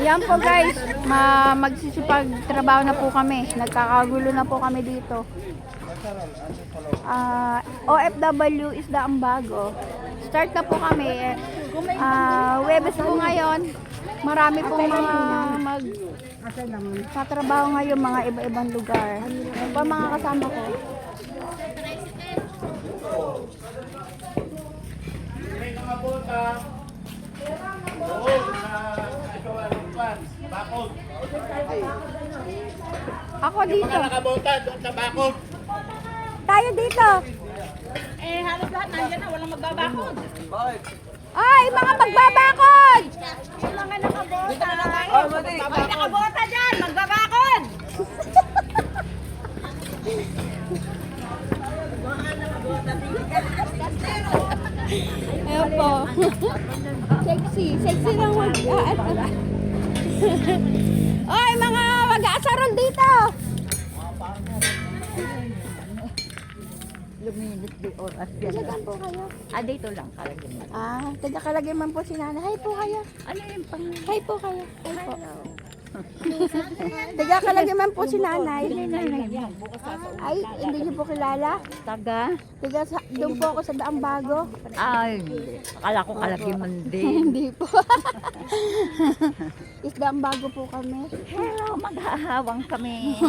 Yan po guys, magsisipag-trabaho na po kami. Nagkakagulo na po kami dito. OFW is ang bago. Start na po kami. Webes po ngayon. Marami pong mga magtatrabaho ngayon, mga iba-ibang lugar. Yan po mga kasama ko. Ako dito. Mga nakabota doon sa bakod. Tayo dito. Eh, halos lahat nandiyan na, walang magbabakod. Ay, mga magbabakod! Yung mga nakabota. May nakabota dyan, magbabakod! Ayan po. Sexy. Sexy lang mag... Ay, mga mag-aasarol dito. Luminit di oras yan. Talaga po kayo. Dito lang kalagyan mo. Taga-kalagay man po si Nanay. Hi po kayo. Ano yung pang... Hi po kayo. Hi po. Taga-kalagay man po si Nanay. Ay, hindi niyo po kilala? Taga? Doon po ako sa Daang Bago. Ay, akala ko kalagyan man din. Hindi po. Daang Bago po kami. Pero maghahawang kami.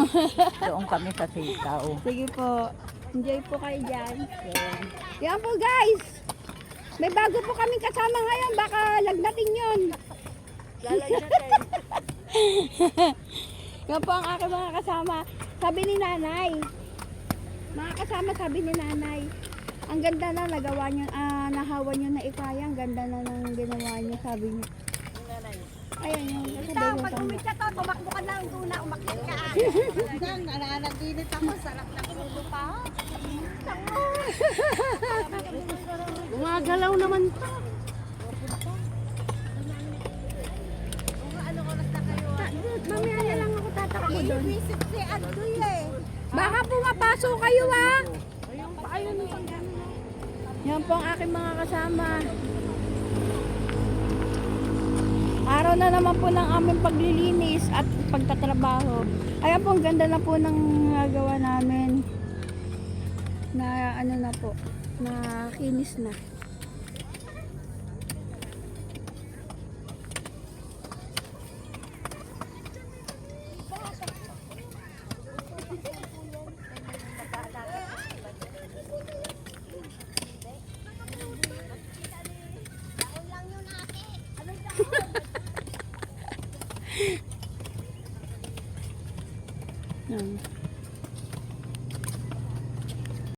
Doon kami sa sitaw. Sige po. Enjoy po kayo dyan. Yan po guys. May bago po kaming kasama ngayon. Baka lagnatin yun. Lalagnatin. Yan po ang aking mga kasama. Sabi ni Nanay. Mga kasama sabi ni Nanay. Ang ganda na nagawa niyo, nahawa niyo na ikaya. Ang ganda na ng ginawa niyo, sabi niyo. Ayan yung Ikaw, pag umit ka to, tumakbo ka lang doon na umakit ka. Diyan, nananaginit ako, sarap na kulo pa. Gumagalaw naman to. Anong oras na kayo? Mamaya na lang ako tatakbo doon. Visit si Adoy eh. Baka pumapasok kayo ha. Yan po ang aking mga kasama. Araw na naman po ng aming paglilinis at pagtatrabaho. Ayan po, ang ganda na po ng nagawa namin. Na ano na po, na kinis na. Yan.